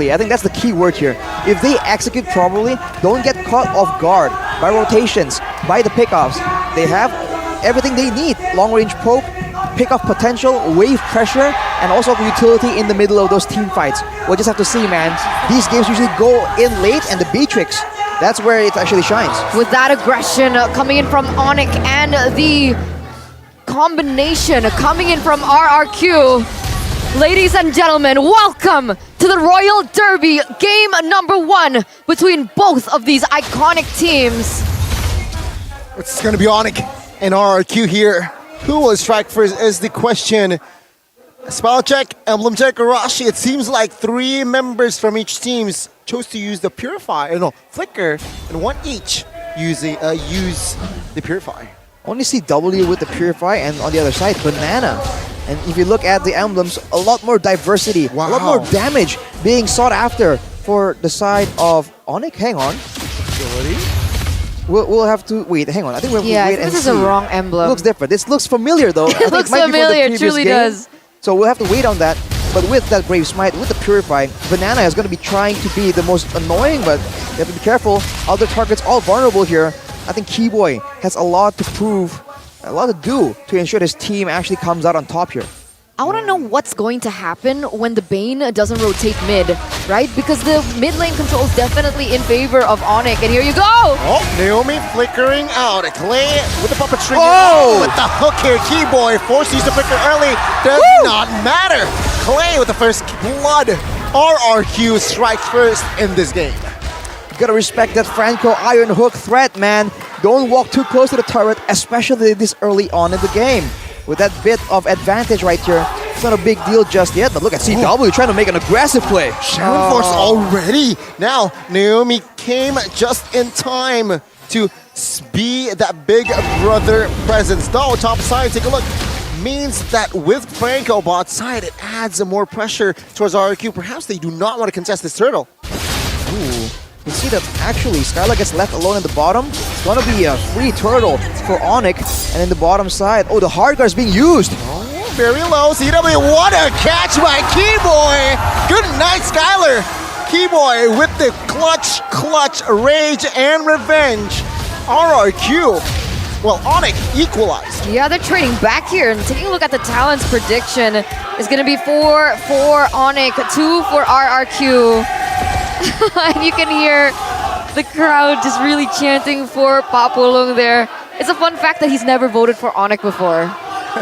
I think that's the key word here. If they execute properly, don't get caught off guard by rotations, by the pickoffs, they have everything they need. Long-range poke, pick-off potential, wave pressure, and also utility in the middle of those team fights. We'll just have to see, man. These games usually go in late, and the B-tricks, that's where it actually shines. With that aggression coming in from Onic and the combination coming in from RRQ. Ladies and gentlemen, welcome to the Royal Derby, game number 1 between both of these iconic teams. It's going to be Onic and RRQ here. Who will strike first is the question. Spell check, emblem check, Arashi. It seems like 3 members from each team chose to use the Purify, Flicker, and 1 each use the Purify. Only see W with the Purify, and on the other side, Banana. And if you look at the emblems, a lot more diversity, a lot more damage being sought after for the side of Onic. Hang on. We'll have to wait. Hang on. I think we'll have to wait and see. This is a wrong emblem. It looks different. This looks familiar though. It looks familiar. It truly does. So we'll have to wait on that. But with that Brave Smite, with the Purify, Banana is going to be trying to be the most annoying, but you have to be careful. Other targets all vulnerable here. I think Keyboy has a lot to prove, a lot to do to ensure his team actually comes out on top here. I want to know what's going to happen when the Bane doesn't rotate mid, right? Because the mid lane control is definitely in favor of Onic, and here you go! Oh, Naomi flickering out. Clay with the puppet trigger. Oh! With the hook here, Keyboy forced to use the flicker early. Does not matter. Clay with the first blood. RRQ strikes first in this game. You gotta respect that Franco Iron Hook threat, man. Don't walk too close to the turret, especially this early on in the game. With that bit of advantage right here, it's not a big deal just yet, but look at CW trying to make an aggressive play. Shaman Force already. Now, Naomi came just in time to be that big brother presence. Though, top side, take a look. Means that with Franco bot side, it adds more pressure towards RRQ. Perhaps they do not want to contest this turtle. Ooh. You see that actually Skylar gets left alone in the bottom. It's gonna be a free turtle for Onic, and in the bottom side, oh, the hard guard is being used. Oh, very low. CW, what a catch by Keyboy! Good night, Skylar. Keyboy with the clutch, rage and revenge. RRQ. Well, Onic equalized. Yeah, they're trading back here, and taking a look at the talents prediction is going to be 4 for Onic, 2 for RRQ. And you can hear the crowd just really chanting for Papulong there. It's a fun fact that he's never voted for Onic before.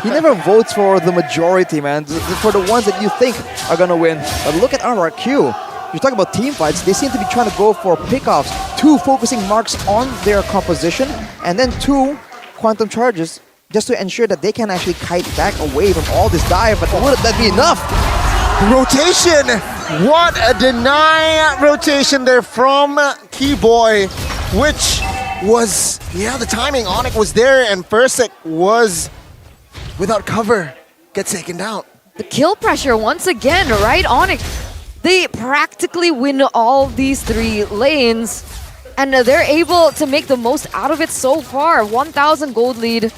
He never votes for the majority, man. For the ones that you think are gonna win. But look at RRQ. You talk about team fights, they seem to be trying to go for pickoffs. 2 focusing marks on their composition, and then 2 quantum charges just to ensure that they can actually kite back away from all this dive. But wouldn't that be enough? Rotation! What a deny rotation there from Keyboy, which was, the timing. Onic was there and Persik was without cover. Gets taken down. The kill pressure once again, right? Onic, they practically win all these 3 lanes, and they're able to make the most out of it so far. 1,000 gold lead.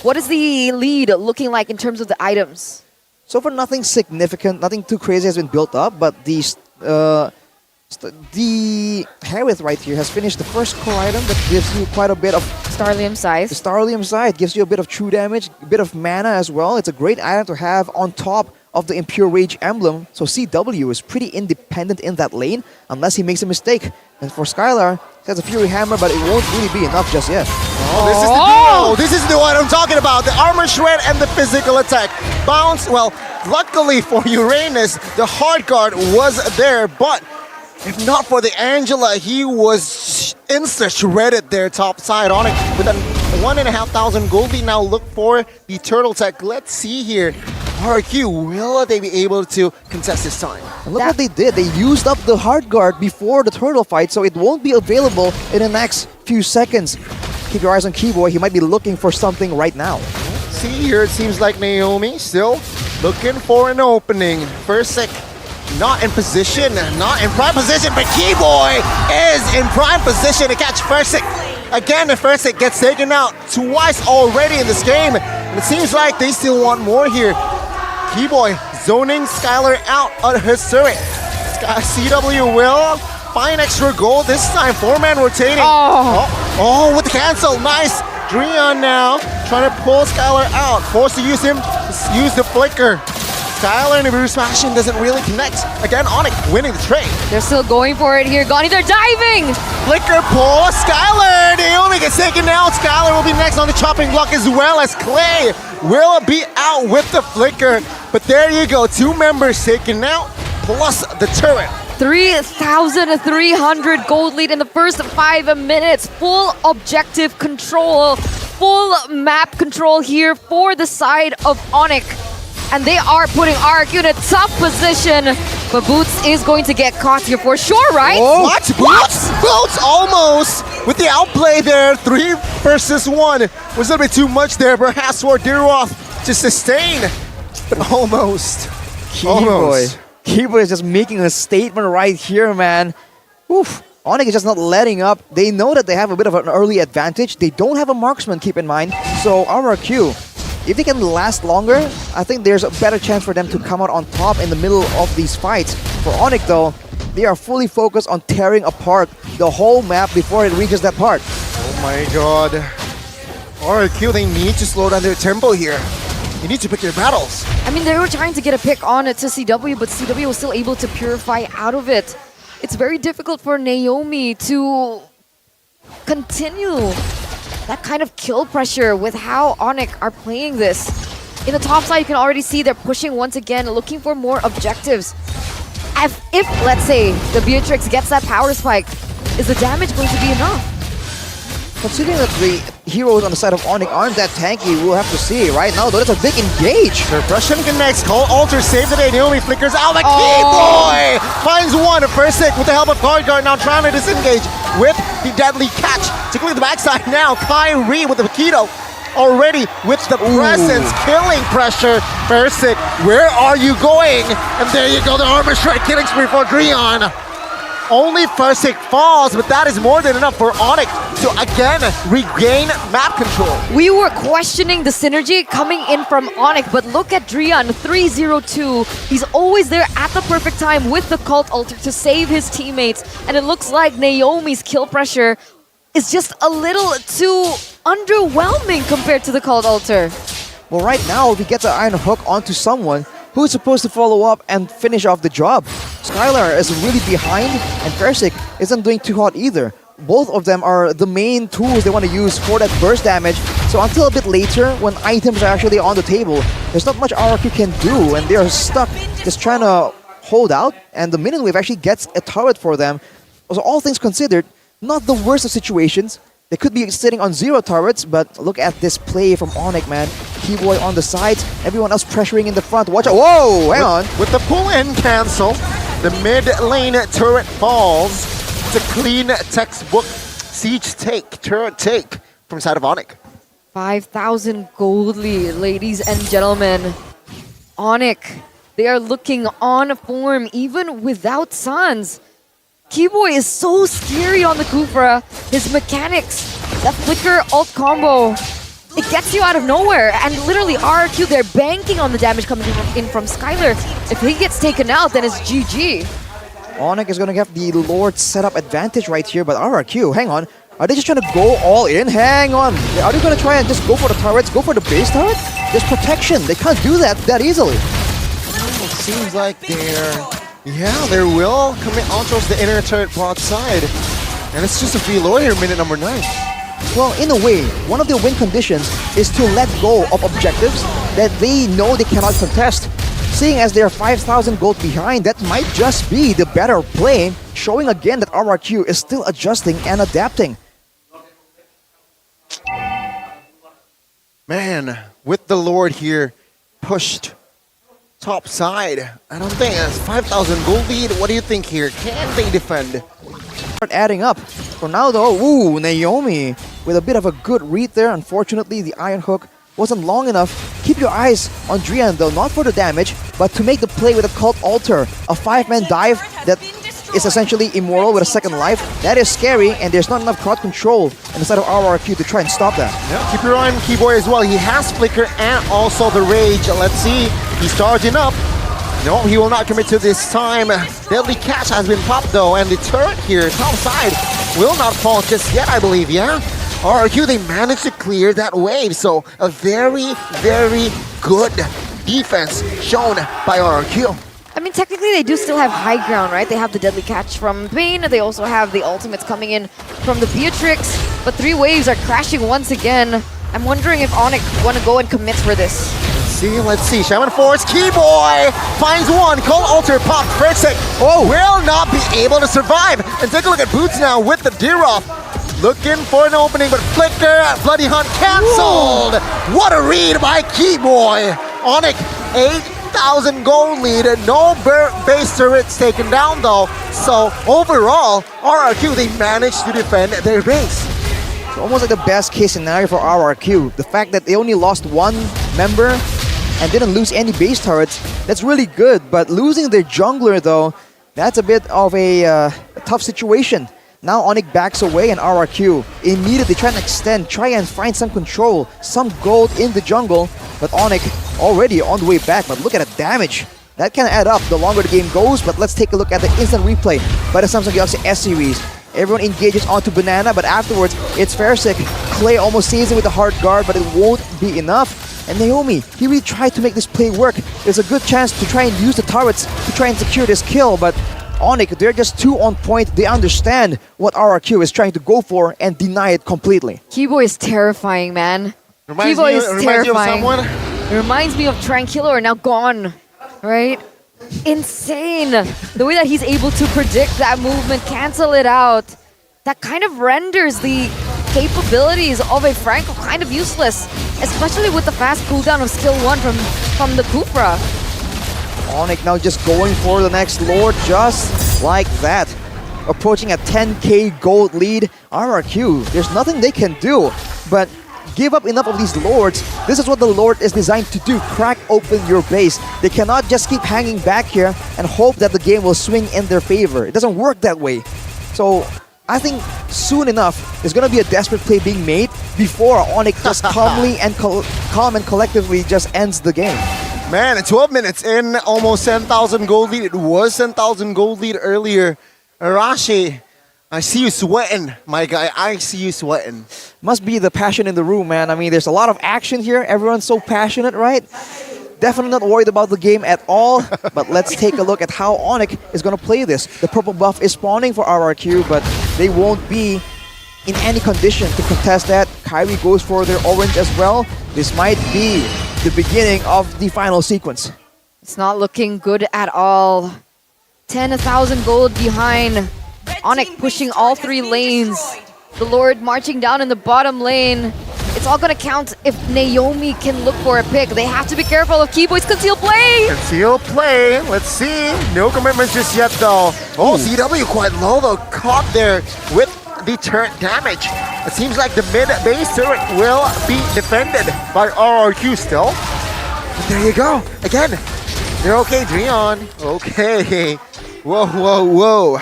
What is the lead looking like in terms of the items? So far, nothing significant, nothing too crazy has been built up, but the Harith right here has finished the first core item that gives you quite a bit of Starlium Scythe. The Starlium Scythe gives you a bit of true damage, a bit of mana as well. It's a great item to have on top of the Impure Rage emblem. So CW is pretty independent in that lane, unless he makes a mistake. And for Skylar, he has a Fury Hammer, but it won't really be enough just yet. Oh, this is the duo! This is the one I'm talking about. The Armor Shred and the physical attack. Bounce, well, luckily for Uranus, the hard guard was there, but if not for the Angela, he was insta-shredded there top side on it with a 1,500 gold lead. Now look for the turtle tech. Let's see here. RRQ, will they be able to contest this time? And look what they did. They used up the hard guard before the turtle fight, so it won't be available in the next few seconds. Keep your eyes on Keyboy. He might be looking for something right now. See here, it seems like Naomi still looking for an opening. Persik not in position, not in prime position, but Keyboy is in prime position to catch Persik. Again, if Persik gets taken out twice already in this game, and it seems like they still want more here. Keyboy zoning Skylar out on his turret. CW will find extra gold this time. 4-man rotating. Oh. With the cancel. Nice. Drian now trying to pull Skylar out. Forced to use the flicker. Skylar and the Bruce Fashion doesn't really connect. Again, Onic winning the trade. They're still going for it here. Gani, they're diving! Flicker pull. Skylar. Naomi gets taken out. Skylar will be next on the chopping block as well as Clay will be out with the flicker. But there you go. 2 members taken out plus the turret. 3,300 gold lead in the first 5 minutes. Full objective control, full map control here for the side of Onic. And they are putting RRQ in a tough position. But Boots is going to get caught here for sure, right? Oh, what? Boots almost with the outplay there. 3 versus 1 was a little bit too much there, perhaps for Diroth to sustain. But almost. Kiboy is just making a statement right here, man. Oof. Onic is just not letting up. They know that they have a bit of an early advantage. They don't have a marksman, keep in mind. So RRQ, if they can last longer, I think there's a better chance for them to come out on top in the middle of these fights. For Onic though, they are fully focused on tearing apart the whole map before it reaches that part. Oh my god. RRQ, they need to slow down their tempo here. You need to pick your battles. I mean, they were trying to get a pick on it to CW, but CW was still able to purify out of it. It's very difficult for Naomi to continue that kind of kill pressure with how Onic are playing this. In the top side, you can already see they're pushing once again, looking for more objectives. If let's say, the Beatrix gets that power spike, is the damage going to be enough? Considering that the heroes on the side of Onic aren't that tanky, we'll have to see. Right now, though, that's a big engage. Suppression connects. Call Alter save the day. Naomi flickers out. The Keyboy finds one. First stick with the help of Guard now trying to disengage with the deadly catch. Tickling the backside now. Kyrie with the Keto already with the presence. Killing pressure. First stick, where are you going? And there you go. The armor strike killing spree for Drian. Only first stick falls, but that is more than enough for Onic to again regain map control. We were questioning the synergy coming in from Onic, but look at Drian, 302. He's always there at the perfect time with the Cult Altar to save his teammates. And it looks like Naomi's kill pressure is just a little too underwhelming compared to the Cult Altar. Well, right now, if he gets an Iron Hook onto someone, who's supposed to follow up and finish off the job? Skylar is really behind, and Persik isn't doing too hot either. Both of them are the main tools they want to use for that burst damage. So until a bit later, when items are actually on the table, there's not much RRQ can do, and they are stuck just trying to hold out. And the Minion Wave actually gets a turret for them. So all things considered, not the worst of situations. They could be sitting on 0 turrets, but look at this play from Onic, man. Keyboy on the sides, everyone else pressuring in the front. Watch out. Whoa, hang on. With the pull-in cancel, the mid-lane turret falls. It's a clean textbook siege take, turret take from side of Onic. 5,000 gold lead, ladies and gentlemen. Onic, they are looking on form even without Suns. Keyboy is so scary on the Kufra. His mechanics, that flicker ult combo, it gets you out of nowhere. And literally RRQ, they're banking on the damage coming in from Skylar. If he gets taken out, then it's GG. Onic is going to have the Lord setup advantage right here, but RRQ, hang on. Are they just trying to go all in? Hang on. Are they going to try and just go for the turrets, go for the base turret? There's protection. They can't do that easily. It seems like they will commit on towards the inner turret broadside. And it's just a free low here, minute number 9. Well, in a way, one of their win conditions is to let go of objectives that they know they cannot contest. Seeing as they're 5,000 gold behind, that might just be the better play, showing again that RRQ is still adjusting and adapting. Man, with the Lord here pushed top side, I don't think that's 5,000 gold lead. What do you think here? Can they defend? Start adding up. For now though, ooh, Naomi with a bit of a good read there. Unfortunately, the Iron Hook wasn't long enough. Keep your eyes on Drian though, not for the damage, but to make the play with a Cult Altar. A 5-man dive that is essentially immortal with a second life. That is scary, and there's not enough crowd control on the side of RRQ to try and stop that. Yeah, keep your eye on Keyboy as well. He has Flicker and also the Rage. Let's see. He's charging up. No, he will not commit to this time. Deadly catch has been popped though, and the turret here, top side, will not fall just yet, I believe, yeah? RRQ, they managed to clear that wave, so a very, very good defense shown by RRQ. I mean, technically they do still have high ground, right? They have the deadly catch from Bane, they also have the ultimates coming in from the Beatrix, but 3 waves are crashing once again. I'm wondering if Onic want to go and commit for this. Let's see. Shaman Force, Keyboy finds one. Cold Alter popped. Fursic will not be able to survive. And take a look at Boots now with the Diroff. Looking for an opening, but Flicker, Bloody Hunt cancelled. What a read by Keyboy. Onic, 8,000 gold lead. No base turrets taken down though. So overall, RRQ, they managed to defend their base. It's almost like the best case scenario for RRQ. The fact that they only lost 1 member and didn't lose any base turrets, that's really good. But losing their jungler though, that's a bit of a tough situation. Now Onic backs away and RRQ immediately try and extend, try and find some control, some gold in the jungle. But Onic already on the way back, but look at the damage. That can add up the longer the game goes, but let's take a look at the instant replay by the Samsung Galaxy S-Series. Everyone engages onto Banana, but afterwards it's Fursic. Clay almost saves it with a hard guard, but it won't be enough. And Naomi, he really tried to make this play work. There's a good chance to try and use the turrets to try and secure this kill, but Onic, they're just too on point. They understand what RRQ is trying to go for and deny it completely. Keyboy is terrifying, man. Reminds Keyboy you- is reminds you of terrifying. someone? It reminds me of Tranquilor, now gone, right? Insane. The way that he's able to predict that movement, cancel it out. That kind of renders the capabilities of a Franco kind of useless, especially with the fast cooldown of skill 1 from the Kufra. Onic now just going for the next Lord just like that. Approaching a 10k gold lead. RRQ, there's nothing they can do but give up enough of these Lords. This is what the Lord is designed to do, crack open your base. They cannot just keep hanging back here and hope that the game will swing in their favor. It doesn't work that way. So I think soon enough, there's going to be a desperate play being made before Onic just calmly and calm and collectively just ends the game. Man, 12 minutes in, almost 10,000 gold lead. It was 10,000 gold lead earlier. Arashi, I see you sweating, my guy. I see you sweating. Must be the passion in the room, man. I mean, there's a lot of action here. Everyone's so passionate, right? Definitely not worried about the game at all. But let's take a look at how Onic is going to play this. The purple buff is spawning for RRQ, but they won't be in any condition to contest that. Kyrie goes for their orange as well. This might be the beginning of the final sequence. It's not looking good at all. 10,000 gold behind. Onic pushing all 3 lanes. The Lord marching down in the bottom lane. It's all gonna count if Naomi can look for a pick. They have to be careful of Keyboy's concealed play. Conceal play. Let's see. No commitments just yet, though. Oh, CW quite low, though. Caught there with the turret damage. It seems like the mid-base turret will be defended by RRQ still. But there you go. Again, they're okay, Dreon. Okay. Whoa, whoa, whoa.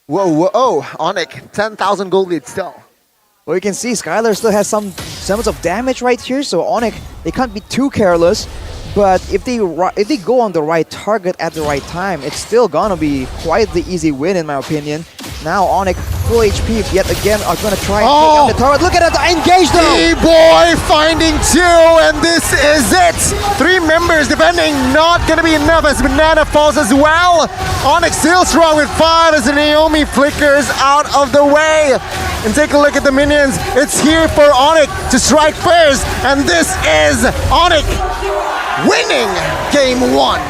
Whoa, whoa, oh. Onic, 10,000 gold lead still. Well, you can see Skylar still has some semblance of damage right here, so Onic, they can't be too careless. But if they go on the right target at the right time, it's still gonna be quite the easy win in my opinion. Now Onic, full HP, yet again are gonna try and take out the turret. Look at that, engage though! Keyboy finding 2, and this is it! 3 members defending, not gonna be enough as Banana falls as well. Onic still strong with 5 as Naomi flickers out of the way. And take a look at the minions. It's here for Onic to strike first, and this is Onic winning game 1.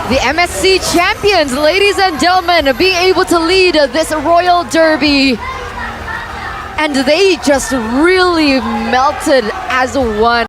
The MSC champions, ladies and gentlemen, being able to lead this Royal Derby. And they just really melted as one.